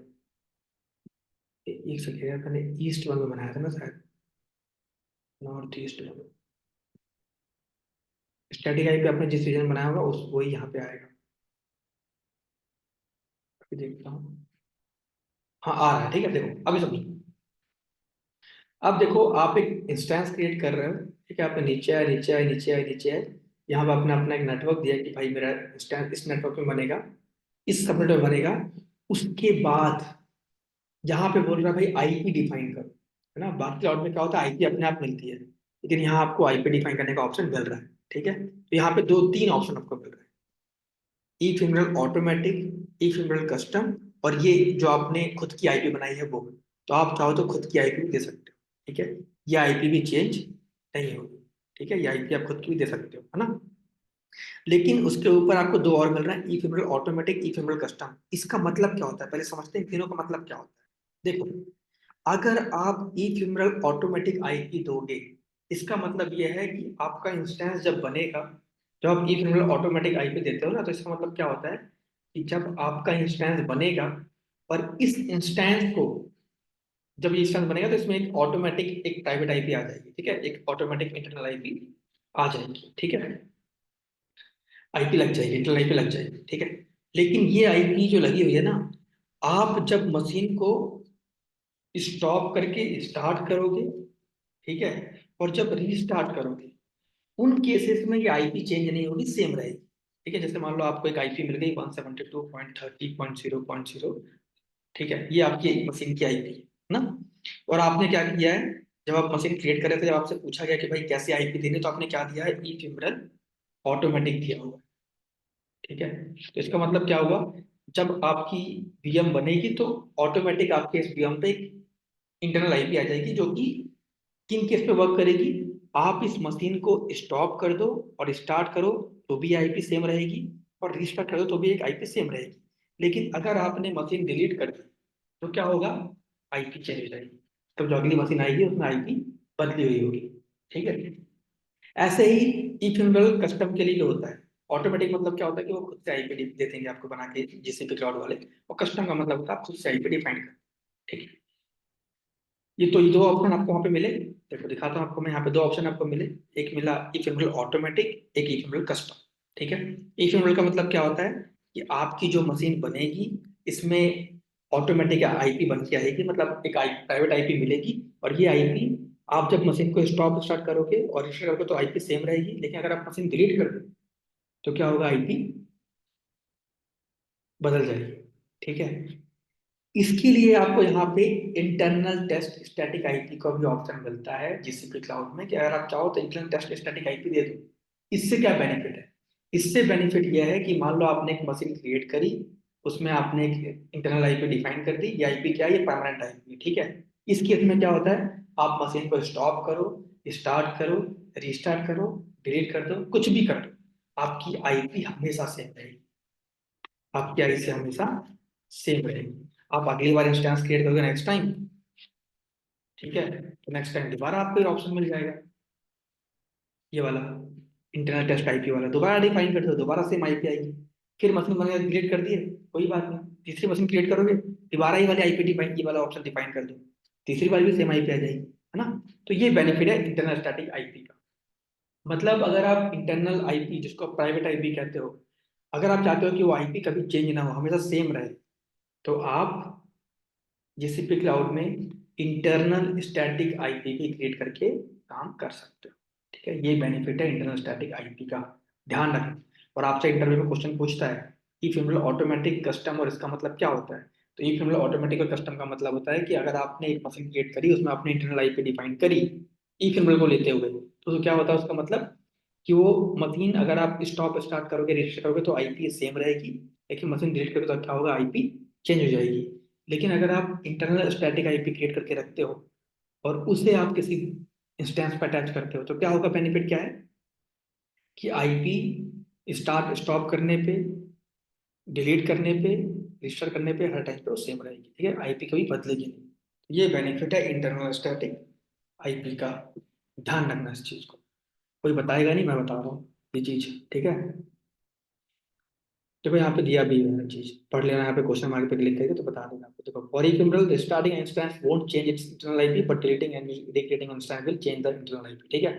Speaker 1: एक सेकेंड यार, मैंने ईस्ट वन में बनाया था ना शायद, north east one. Static IP आपने जिस रीजन में बनाया होगा उस वही यहाँ पे आएगा। अभी देखता हूँ, हाँ आ रहा है। ठीक है, देखो अभी समझो। अब देखो, आप एक इंस्टेंस क्रिएट कर रहे हो। ठीक है, आपने नीचे आए, नीचे आए, नीचे आए, नीचे आए, यहाँ पे आपने अपना एक नेटवर्क दिया कि भाई मेरा इंस्टेंस इस नेटवर्क में बनेगा, इस सबनेट में बनेगा। उसके बाद यहाँ पे बोल रहा है भाई आईपी डिफाइन करो, है ना। बाकी क्लाउड में क्या होता है, आईपी अपने आप मिलती है, लेकिन यहाँ आपको आईपी डिफाइन करने का ऑप्शन मिल रहा है। ठीक है, तो यहाँ पे 2 3 ऑप्शन आपको मिल रहे हैं, ई फिमरल ऑटोमेटिक, ई फिमरल कस्टम, और ये जो आपने खुद की आईपी बनाई है वो। तो आप चाहो तो खुद की आईपी भी दे सकते हो। ठीक है, ये आईपी भी चेंज नहीं होगी। ठीक है, ये आईपी आप खुद की भी दे सकते हो, है ना। लेकिन उसके ऊपर आपको 2 और मिल रहा है, ई फिमरल ऑटोमेटिक, ई फिमरल कस्टम। इसका मतलब क्या होता है, पहले समझते हैं इन तीनों का मतलब क्या होता है। देखो, अगर आप ई फिमरल ऑटोमेटिक आईपी दोगे, इसका मतलब यह है कि आपका इंस्टेंस जब बनेगा, जब आप ई फिमरल ऑटोमेटिक आईपी देते हो ना, तो इसका मतलब क्या होता है कि जब आपका इंस्टेंस बनेगा, और इस इंस्टेंस को, जब ये इंस्टेंस बनेगा तो इसमें एक ऑटोमेटिक एक प्राइवेट आईपी आ जाएगी। ठीक है, एक ऑटोमेटिक इंटरनल आईपी आ जाएगी। ठीक है, आईपी लग जाएगी, इंटरनल आईपी लग जाएगी। ठीक है, लेकिन ये आईपी जो लगी हुई है ना, आप जब मशीन को स्टॉप करके स्टार्ट करोगे, ठीक है, और जब रीस्टार्ट करोगे, उन केसेस में ये आईपी चेंज नहीं होगी, सेम रहेगी। ठीक है, जैसे मान लो आपको एक आईपी मिल गई 172.30.0.0। ठीक है, ये आपकी मशीन की आईपी है ना, और आपने क्या किया है, जब आप मशीन क्रिएट कर रहे थे, जब आपसे पूछा गया कि भाई कैसे आईपी देनी, तो आपने क्या दिया है, ई फिमरल ऑटोमेटिक दिया होगा। ठीक है, तो इसका मतलब क्या हुआ, जब आपकी वीएम बनेगी तो ऑटोमेटिक आपके इस वीएम पे इंटरनल आईपी आ जाएगी, जो कि किन केस पे वर्क करेगी। आप इस मशीन को स्टॉप कर दो और स्टार्ट करो तो भी आईपी सेम रहेगी, और रीस्टार्ट कर दो तो भी एक आईपी सेम रहेगी। लेकिन अगर आपने मशीन डिलीट कर दी तो क्या होगा, आईपी चेंज हो जाएगी। तो जो अगली मशीन आएगी उसमें आईपी बदली हुई होगी। ठीक है, ऐसे ही इफिमरल कस्टम के लिए जो होता है, ऑटोमेटिक मतलब क्या होता है कि वो खुद से आईपी दे देंगे आपको बना के जीसीपी क्लाउड वाले, और कस्टम का मतलब होता है आप खुद से आईपी डिफाइन कर। ठीक है, ये दो ऑप्शन आपको वहां पे मिले। देखो दिखाता हूँ आपको, मैं यहाँ पे दो ऑप्शन आपको मिले। एक मिला इफिमरल ऑटोमेटिक, एक इफिमरल कस्टम। ठीक है, इफिमरल का मतलब क्या होता है कि आपकी जो मशीन बनेगी इसमें ऑटोमेटिक आईपी बन के आएगी, मतलब एक प्राइवेट आईपी मिलेगी। और ये आईपी आप जब मशीन को स्टॉप स्टार्ट करोगे और रिस्टार्ट करोगे तो आईपी सेम रहेगी, लेकिन अगर आप मशीन डिलीट कर दो तो क्या होगा, आईपी बदल जाएगी। ठीक है, इसके लिए आपको यहाँ पे इंटरनल टेस्ट स्टैटिक आईपी का भी ऑप्शन मिलता है जीसीपी क्लाउड में, कि अगर आप चाहो तो इंटरनल टेस्ट स्टैटिक आईपी दे दो। इससे क्या बेनिफिट है, इससे बेनिफिट यह है कि मान लो आपने एक मशीन क्रिएट करी, उसमें आपने एक इंटरनल आईपी डिफाइन कर दी। ये आईपी क्या है, ये परमानेंट आईपी। ठीक है, इस केस में क्या होता है, आप मशीन को स्टॉप करो, स्टार्ट करो, रीस्टार्ट करो, डिलीट कर दो, कुछ भी कर दो, आपकी आईपी हमेशा सेम रहेगी। आपकी आई से हमेशा सेम रहेगी। आप अगली बार इंस्टेंस क्रिएट करोगे नेक्स्ट टाइम, ठीक है, तो नेक्स्ट टाइम दोबारा आपको ये ऑप्शन मिल जाएगा, ये वाला इंटरनल टेस्ट आईपी वाला, दोबारा डिफाइन कर दो, दोबारा सेम आईपी आएगी। फिर मशीन बनेगा, क्रिएट कर दिए, कोई बात नहीं, तीसरी मशीन क्रिएट करोगे, दोबारा ही वाली आईपी डिफाइन, ये वाला ऑप्शन डिफाइन कर दो, तीसरी बार भी सेम आईपी आ जाएगी, है ना। तो ये बेनिफिट है इंटरनल स्टैटिक आईपी का। मतलब अगर आप इंटरनल आईपी, जिसको प्राइवेट आईपी कहते हो, अगर आप चाहते हो कि वो आईपी कभी चेंज ना हो, हमेशा सेम रहे, तो आप जीसीपी क्लाउड में इंटरनल स्टैटिक आईपी भी क्रिएट करके काम कर सकते हो। ठीक है, ये बेनिफिट है इंटरनल स्टैटिक आईपी का, ध्यान रखना। और आपसे इंटरव्यू में क्वेश्चन पूछता है ई फिमरल ऑटोमेटिक कस्टम, और इसका मतलब क्या होता है। तो ई फिमरल ऑटोमेटिक और कस्टम का मतलब होता है कि अगर आपने एक मशीन क्रिएट करी, उसमें आपने इंटरनल आईपी डिफाइन करी ई फिमरल को लेते हुए, तो क्या होता है उसका मतलब कि वो मशीन अगर आप स्टॉप स्टार्ट करोगे, रजिस्टर करोगे तो आईपी सेम रहेगी, लेकिन मशीन डिलीट करोगे तो क्या होगा, आईपी चेंज हो जाएगी। लेकिन अगर आप इंटरनल स्टैटिक आईपी क्रिएट करके रखते हो और उसे आप किसी इंस्टेंस पर अटैच करते हो, तो क्या होगा, बेनिफिट क्या है कि आईपी स्टार्ट स्टॉप करने पे, डिलीट करने पे, रजिस्टर करने पे, हर टाइम पे वो सेम रहेगी। ठीक है, आईपी कभी बदलेगी नहीं। ये बेनिफिट है इंटरनल स्टैटिक आईपी का, ध्यान रखना इस चीज को। कोई बताएगा नहीं, मैं बता रहा हूँ ये चीज। ठीक है, देखो यहाँ पे दिया भी है चीज, पढ़ लेना, यहाँ पे क्वेश्चन मार्क पे क्लिक करके तो बता देगा आपको। देखो, for ephemeral the starting instance won't change its internal IP, but deleting and recreating instance will change the internal IP. ठीक है,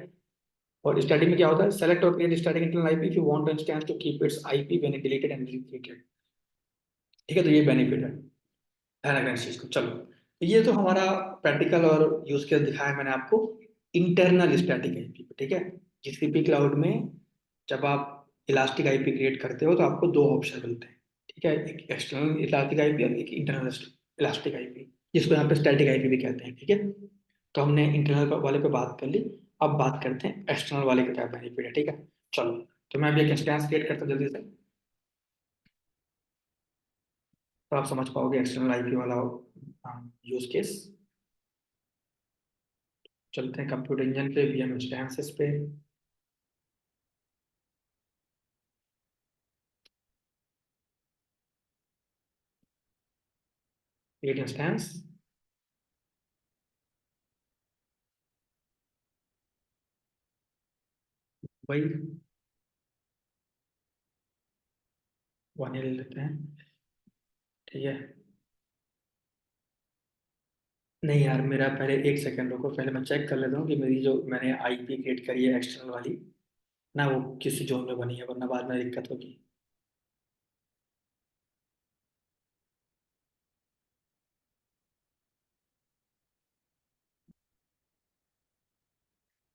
Speaker 1: और स्टार्टिंग में क्या होता है, सेलेक्ट और create starting internal IP if you want the instance to keep its IP when deleted and recreated. ठीक है, तो ये बेनिफिट है, ध्यान रखना इस चीज को। चलो, तो ये तो हमारा प्रैक्टिकल और यूज केस दिखाया मैंने आपको इंटरनल स्टैटिक आईपी। ठीक है, जीसीपी क्लाउड में जब आप इलास्टिक आईपी क्रिएट करते हो तो आपको दो ऑप्शन मिलते हैं। ठीक है, एक एक्सटर्नल इलास्टिक आईपी और एक इंटरनल इलास्टिक आईपी, जिसको यहाँ पे स्टैटिक आईपी भी कहते हैं। ठीक है, तो हमने इंटरनल वाले पे बात कर ली, अब बात करते हैं एक्सटर्नल वाले का क्या बेनिफिट है। ठीक है, चलो, तो मैं अभी एक इंस्टेंस क्रिएट करता हूँ जल्दी से, तो आप समझ पाओगे एक्सटर्नल आईपी वाला यूज केस। चलते हैं कंप्यूटर इंजन पे, वीएम इंस्टेंसेस पे। क्रिएट इंस्टेंस, वही वन ले लेते हैं। ठीक है, नहीं यार, मेरा पहले एक सेकंड रुको, पहले मैं चेक कर लेता हूँ कि मेरी जो मैंने आईपी क्रिएट करी है एक्सटर्नल वाली ना, वो किस जोन में बनी है, वरना बाद में दिक्कत होगी।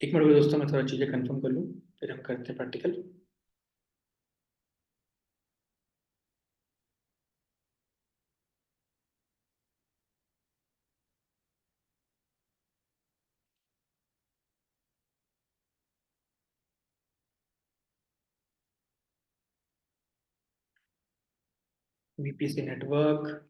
Speaker 1: एक मिनट रुको दोस्तों, मैं थोड़ा चीज़ें कंफर्म कर लूँ, फिर हम करते हैं practical. VPC network,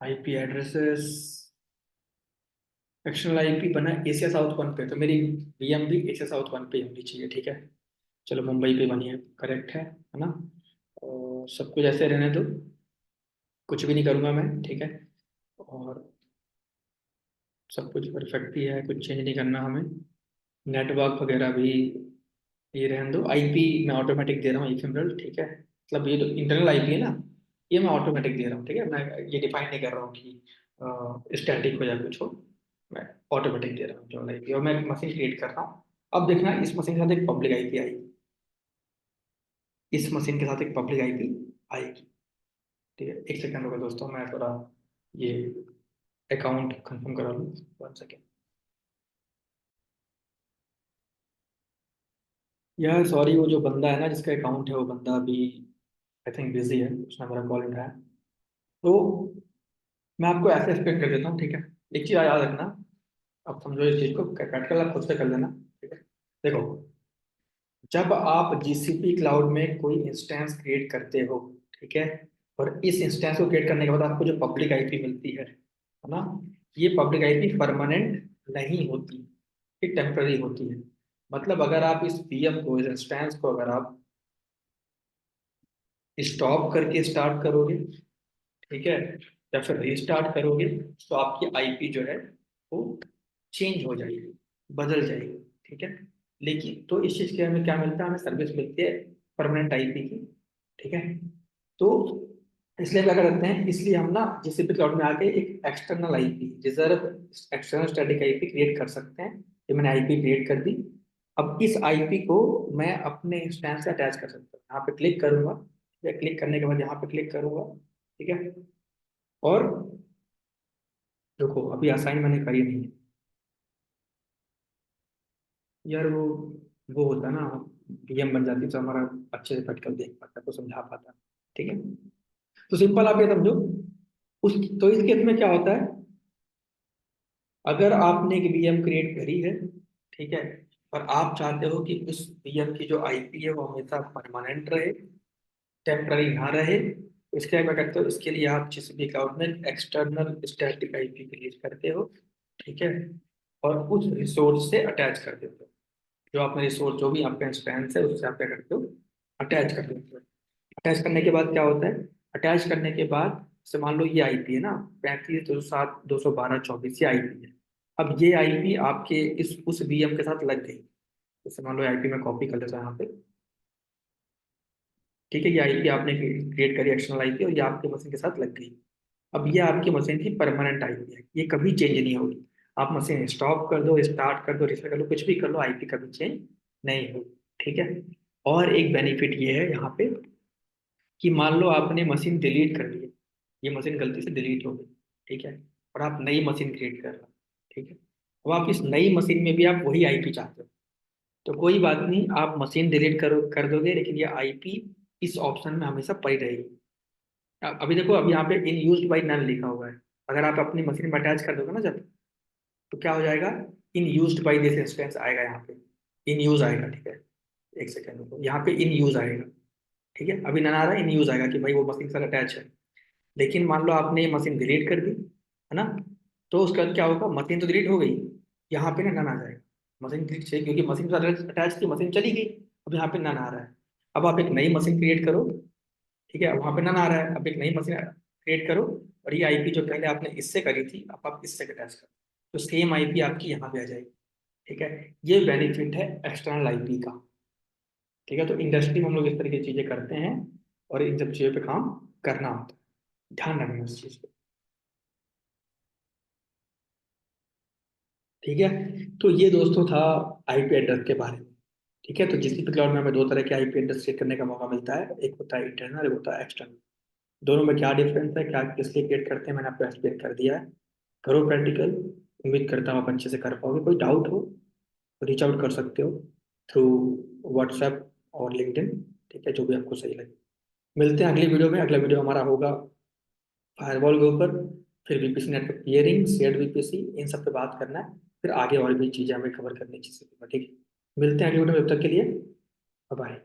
Speaker 1: IP addresses, external IP बना एशिया साउथ वन पे, तो मेरी वीएम भी एशिया साउथ वन पे होनी चाहिए, ठीक है। चलो मुंबई पे बनी है, करेक्ट है ना। और सब कुछ ऐसे रहने दो, कुछ भी नहीं करूंगा मैं, ठीक है। और सब कुछ परफेक्ट ही है, कुछ चेंज नहीं करना हमें। नेटवर्क वगैरह भी ये रहने दो। आईपी मैं ऑटोमेटिक दे रहा हूँ इफेमरल, ठीक है। मतलब ये जो इंटरनल आईपी है ना, ये मैं ऑटोमेटिक दे रहा हूँ, ठीक है। मैं ये डिफाइन नहीं कर रहा हूँ कि स्टैटिक हो या कुछ हो। मैं ऑटोमेटिक दे रहा हूँ जो आईपी, और मैं मशीन क्रिएट कर रहा हूँ। अब देखना, इस मशीन के साथ एक पब्लिक आईपी आएगी, इस मशीन के साथ एक पब्लिक आईपी आएगी, ठीक है। एक सेकंड होगा दोस्तों, मैं थोड़ा ये अकाउंट कंफर्म करा लूँ, 1 सेकेंड। यार सॉरी, वो जो बंदा है ना जिसका अकाउंट है, वो बंदा अभी आई थिंक बिजी है, उसने मेरा कॉल उठाया। तो मैं आपको ऐसे एक्सप्लेन कर देता हूँ, ठीक है। एक चीज याद रखना, अब समझो इस चीज को, प्रैक्टिकल आप खुद से कर लेना, ठीक है। देखो, जब आप जीसीपी क्लाउड में कोई इंस्टेंस क्रिएट करते हो, ठीक है, और इस इंस्टेंस को क्रिएट करने के बाद आपको जो पब्लिक आईपी मिलती है ना, ये पब्लिक आईपी परमानेंट नहीं होती, ये टेम्पररी होती है। मतलब अगर आप इस पीएम को, इस इंस्टेंस को अगर आप स्टॉप करके स्टार्ट करोगे, ठीक है, या फिर रीस्टार्ट करोगे, तो आपकी आईपी जो है वो चेंज हो जाएगी, बदल जाएगी, ठीक है। लेकिन तो इस चीज के हमें क्या मिलता है, हमें सर्विस मिलती है परमानेंट आईपी की, ठीक है। तो इसलिए क्या करते हैं, इसलिए हम ना जीसीपी क्लाउड में आके एक external IP, reserve external static IP create कर सकते हैं। ये मैंने आईपी क्रिएट कर दी। अब इस आईपी को मैं अपने इंस्टेंस से अटैच कर सकता हूँ, यहाँ पे क्लिक करूंगा, या क्लिक करने के बाद यहाँ पे क्लिक करूंगा, ठीक है। और देखो, अभी असाइन मैंने करी नहीं है यार, वो होता है ना, पीएम बन जाती तो हमारा अच्छे से प्रैक्टिकल देख पाता, तो समझा पाता, ठीक है। तो सिंपल आप ये समझो, उस तो इस केस में क्या होता है, अगर आपने एक वीएम क्रिएट करी है, ठीक है, और आप चाहते हो कि उस वीएम की जो आईपी है वो हमेशा परमानेंट रहे, टेम्पररी ना रहे, तो इसके लिए क्या करते हो, इसके लिए आप जिस भी क्लाउड में एक्सटर्नल स्टैटिक आईपी क्रिएट करते हो, ठीक है, और उस रिसोर्स से अटैच कर देते हो। जो आपका रिसोर्स, जो भी आपका इंस्टेंस है, उससे आप क्या करते हो, अटैच कर देते हो। अटैच करने के बाद क्या होता है, अटैच करने के बाद से मान लो ये आईपी है ना, 35 207 212 24, ये आईपी है। अब ये आईपी आपके इस उस वीएम के साथ लग गई। जैसे मान लो आईपी में कॉपी कर लेता हूँ यहाँ पे, ठीक है। ये आईपी आपने क्रिएट करी, एक्सटर्नल आईपी, और ये आपके मशीन के साथ लग गई। अब ये आपकी मशीन की परमानेंट आईपी है, ये कभी चेंज नहीं होगी। आप मशीन स्टॉप कर दो, स्टार्ट कर दो, रिस्टार्ट कर लो, कुछ भी कर लो, आईपी कभी चेंज नहीं होगी, ठीक है। और एक बेनिफिट ये है यहाँ पे कि मान लो आपने मशीन डिलीट कर दी है, ये मशीन गलती से डिलीट हो गई, ठीक है, और आप नई मशीन क्रिएट कर रहे हो, ठीक है। अब आप इस नई मशीन में भी आप वही आईपी चाहते हो, तो कोई बात नहीं, आप मशीन डिलीट कर दोगे, लेकिन ये आईपी इस ऑप्शन में हमेशा पड़ी रहेगी। अभी देखो, अभी यहाँ पे इन यूज्ड बाई नन लिखा हुआ है। अगर आप अपनी मशीन में अटैच कर दोगे ना जब, तो क्या हो जाएगा, इन यूज्ड बाई दिस इंस्टेंस आएगा यहाँ पे, इन यूज आएगा, ठीक है। एक सेकेंड रुको, यहाँ पे इन यूज आएगा, ठीक है। अभी नन आ रहा है, इन यूज आएगा कि भाई वो मशीन के साथ अटैच है। लेकिन मान लो आपने ये मशीन डिलीट कर दी, है ना, तो उसका क्या होगा, मशीन तो डिलीट हो गई, यहाँ पे ना नन आ जाएगा। मशीन डिलीट चाहिए क्योंकि मशीन के साथ अटैच थी, मशीन चली गई, अब यहाँ पे नन आ रहा है। अब आप एक नई मशीन क्रिएट करो, ठीक है, वहां पे नन आ रहा है, अब एक नई मशीन क्रिएट करो, और ये आईपी जो पहले आपने इससे करी थी, अब आप इससे अटैच करो, तो सेम आईपी आपकी यहाँ पे आ जाएगी, ठीक है। ये बेनिफिट है एक्सटर्नल आईपी का, ठीक है। तो इंडस्ट्री में हम लोग इस तरह की चीजें करते हैं, और इन सब चीजों पे काम करना होता है, ध्यान रखना इस चीज पे, ठीक है। तो ये दोस्तों था आईपी एड्रेस के बारे में, ठीक है। तो जीसीपी क्लाउड में हमें दो तरह के आईपी एड्रेस सेट करने का मौका मिलता है, एक होता है इंटरनल, एक होता है एक्सटर्नल। दोनों में क्या डिफरेंस है, क्या किस लिए क्रिएट करते हैं, मैंने आपको एक्सप्लेन कर दिया है। करो प्रैक्टिकल, उम्मीद करता हूँ आप अच्छे से कर पाओगे। कोई डाउट हो तो रीच आउट कर सकते हो थ्रू व्हाट्सएप और लिंक्डइन, ठीक है, जो भी आपको सही लगे। मिलते हैं अगली वीडियो में। अगला वीडियो हमारा होगा फायरवॉल के ऊपर, फिर VPC network peering, shared VPC, इन सब पे बात करना है। फिर आगे और भी चीज़ें हमें कवर करनी चाहिए, ठीक है। मिलते हैं अगले वीडियो में, तब तक के लिए बाय।